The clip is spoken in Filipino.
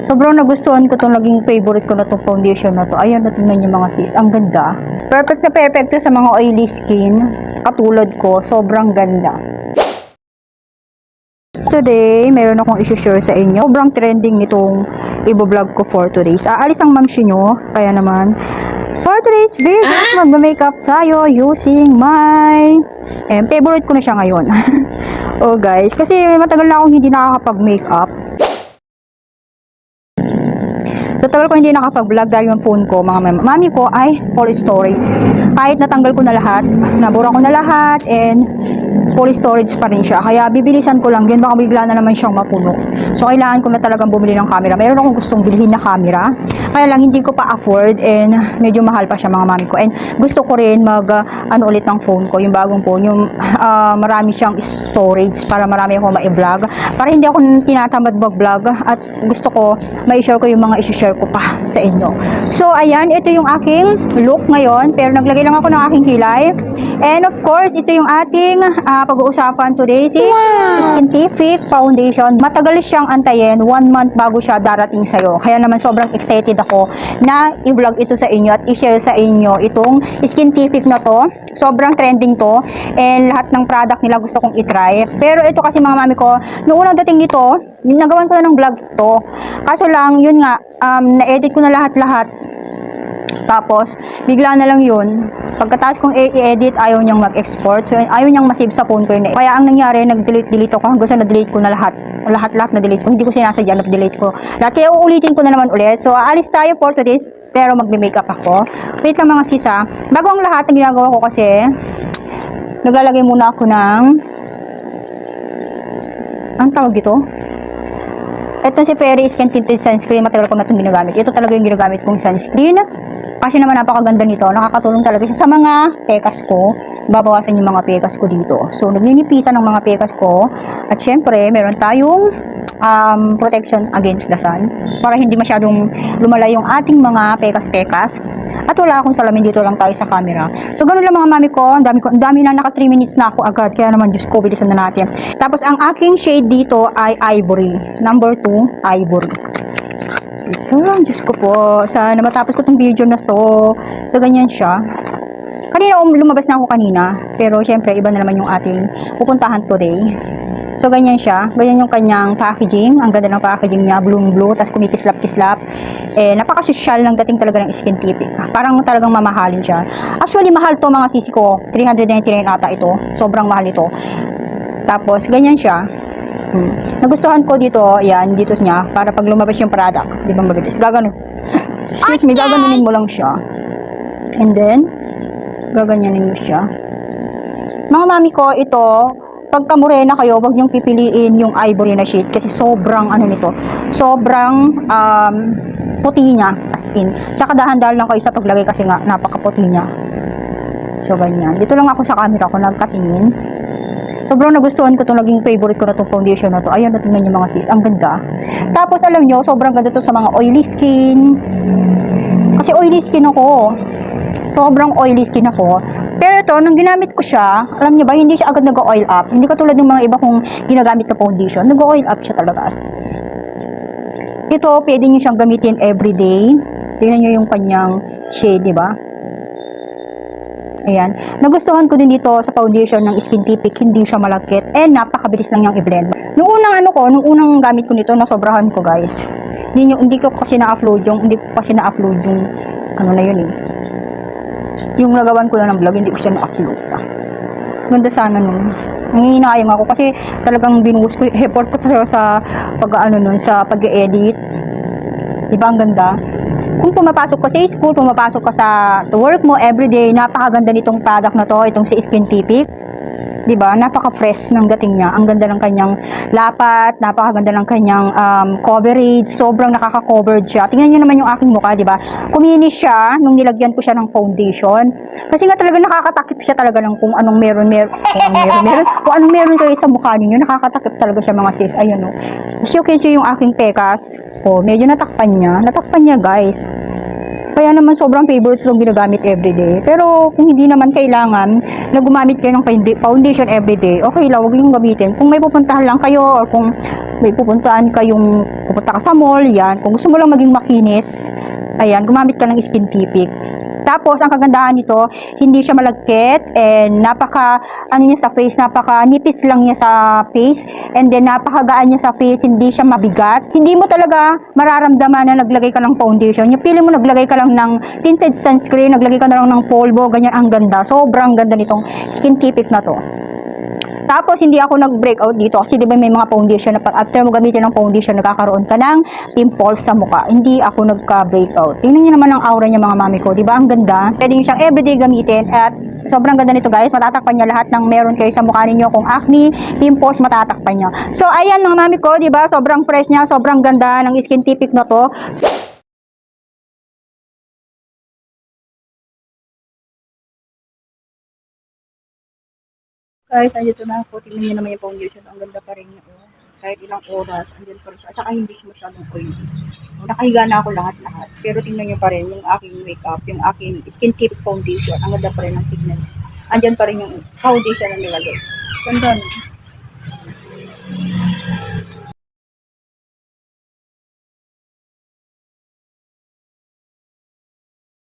Sobrang nagustuhan ko itong naging favorite ko na itong foundation na to. Ayan, natingnan niyo mga sis. Ang ganda. Perfect na perfect to sa mga oily skin. Katulad ko, sobrang ganda. Today, meron akong isi-share sa inyo. Sobrang trending nitong i-vlog ko for today's. Aalis ang mamshi nyo. Kaya naman, for today's video, magma-makeup tayo using my favorite ko na siya ngayon. Oh guys, kasi matagal na akong hindi nakakapag-makeup. So, tagal ko hindi nakapag-vlog dahil yung phone ko, mga mami ko ay full storage. Kahit natanggal ko na lahat, nabura ko na lahat, and full storage pa rin siya. Kaya bibilisan ko lang yun, baka bigla na naman siyang mapuno. So, kailangan ko na talagang bumili ng camera. Meron akong gustong bilhin na camera. Kaya lang, hindi ko pa afford, and medyo mahal pa siya mga mami ko. And gusto ko rin ulit ng phone ko, yung bagong phone, yung marami siyang storage para marami akong ma-vlog. Para hindi ako tinatamad mag-vlog at gusto ko ma-share ko yung mga isi-share ko pa sa inyo. So, ayan, ito yung aking look ngayon. Pero naglagay lang ako ng aking kilay. And of course, ito yung ating pag-uusapan today. Si Skintific Foundation. Matagal siyang antayin. 1 month bago siya darating sa'yo. Kaya naman sobrang excited ako na i-vlog ito sa inyo at i-share sa inyo itong Skintific na to. Sobrang trending to. And lahat ng product nila gusto kong i-try. Pero ito kasi mga mami ko, noong unang dating nito, nagawan ko na ng vlog to. Kaso lang, yun nga, na-edit ko na lahat-lahat. Tapos, bigla na lang yun. Pagkatapos kong i-edit, ayaw niyang mag-export. So, ayaw niyang masave sa phone ko yun. Kaya ang nangyari, nag-delete ako. Hanggang sa na-delete ko na lahat. Lahat na-delete ko. Hindi ko sinasadya, na-delete ko. Lahat kaya uulitin ko na naman ulit. So, aalis tayo for today's. Pero magme-makeup ako. Wait lang mga sisa. Bago ang lahat, ang ginagawa ko kasi, naglalagay muna ako ng ang tawag ito? Ito si Fairy Skin Tinted Sunscreen. Matagal ko na itong ginagamit. Ito talaga yung ginagamit kong sunscreen. Kasi naman napakaganda nito. Nakakatulong talaga siya sa mga pekas ko. Babawasan yung mga pekas ko dito. So, naglinipisan ng mga pekas ko. At syempre, meron tayong protection against the sun. Para hindi masyadong lumala yung ating mga pekas-pekas. At wala akong salamin, dito lang tayo sa camera. So, ganun lang mga mami ko. Ang dami na, naka 3 minutes na ako agad. Kaya naman, Diyos ko, bilisan na natin. Tapos, ang aking shade dito ay Ivory. Number 2, Ivory. Ito, Diyos ko po. Sana matapos ko tong video na to. So, ganyan siya. Kanina, lumabas na ako kanina. Pero, syempre, iba na naman yung ating pupuntahan today. So, ganyan siya. Ganyan yung kanyang packaging. Ang ganda ng packaging niya. Blue-blue. Tapos kumikislap-kislap. Napaka-social ng dating talaga ng Skintific. Parang talagang mamahalin siya. Actually, mahal to mga sisi ko. 399 ata ito. Sobrang mahal ito. Tapos, ganyan siya. Nagustuhan ko dito, yan, dito niya, para pag lumabas yung product, di ba mabilis, gaganon. Excuse me, gaganunin mo lang siya. And then, gaganyanin mo siya. Mga mami ko, ito, pagka morena kayo, wag niyong pipiliin yung Ivory na shade, kasi sobrang, sobrang, puti niya, as in. Tsaka dahan-dahan lang kayo sa paglagay, kasi nga, napakaputi niya. So, ganyan. Dito lang ako sa camera ko, nagkatingin. Sobrang nagustuhan ko itong naging favorite ko na itong foundation na to. Ayan, natingnan niyo mga sis. Ang ganda. Tapos, alam nyo, sobrang ganda ito sa mga oily skin. Kasi oily skin ako. Sobrang oily skin ako. Pero ito, nung ginamit ko siya, alam nyo ba, hindi siya agad nag-oil up. Hindi katulad ng mga iba kong ginagamit na foundation. Nag-oil up siya talaga. Ito, pwede nyo siyang gamitin everyday. Tingnan nyo yung kanyang shade, di ba? Ayan. Nagustuhan ko din dito sa foundation ng Skintific, hindi siya malagkit and napakabilis lang niyang i-blend. Nung unang gamit ko nito, nasobrahan ko guys. Hindi ko kasi na-upload yung na yun eh. Yung nagawan ko na ng vlog, hindi ko siya na-upload. Ganda sana nun. Nanginayang ako kasi talagang binuhos ko yung effort ko talaga sa sa pag-edit. Diba ang ganda? Kung pumapasok ka sa school, pumapasok ka sa work mo everyday, napakaganda nitong product na to, itong si Skintific. Diba? Napaka-fresh ng dating niya. Ang ganda ng kanyang lapat, napakaganda ng kanyang coverage, sobrang nakaka-covered siya. Tingnan niyo naman yung aking mukha, diba? Kuminis siya nung nilagyan ko siya ng foundation. Kasi nga talaga nakakatakip siya talaga ng kung anong meron kayo sa mukha niyo, nakakatakip talaga siya mga sis. Ayun o. As you can see yung aking pekas. Oh, medyo natakpan niya guys. Kaya naman sobrang favorite itong ginagamit everyday. Pero kung hindi naman kailangan na gumamit kayo ng foundation everyday, okay lang, huwag yung gamitin. Kung may pupuntahan lang kayo or kung may pupunta ka sa mall, yan. Kung gusto mo lang maging makinis, ayan, gumamit ka ng Skin Tipik. Tapos, ang kagandahan nito, hindi siya malagkit, and ano niya sa face, napaka nipis lang niya sa face, and then napakagaan niya sa face, hindi siya mabigat. Hindi mo talaga mararamdaman na naglagay ka ng foundation. Yung feeling mo naglagay ka lang ng tinted sunscreen, naglagay ka na lang ng polvo, ganyan, ang ganda. Sobrang ganda nitong Skin Tipik na to. Tapos, hindi ako nag-breakout dito kasi di ba may mga foundation na after mo gamitin ng foundation, nagkakaroon ka ng pimples sa mukha. Hindi ako nagka-breakout. Tingnan niyo naman ang aura niya, mga mami ko. Di ba? Ang ganda. Pwede niyo siyang everyday gamitin at sobrang ganda nito, guys. Matatakpan niya lahat ng meron kayo sa mukha ninyo. Kung acne, pimples, matatakpan niya. So, ayan mga mami ko, di ba? Sobrang fresh niya, sobrang ganda ng Skin Tipik na to. Guys, andito na ako. Tingnan niyo naman yung foundation. Ang ganda pa rin niya. Oh. Kahit ilang oras, andyan pa rin siya. At saka hindi siya masyadong oily. Nakahiga na ako lahat-lahat. Pero tingnan niyo pa rin yung aking makeup, yung aking Skin Tip foundation. Ang ganda pa rin ng tignan. Andyan pa rin yung foundation na nilagay. Ganda.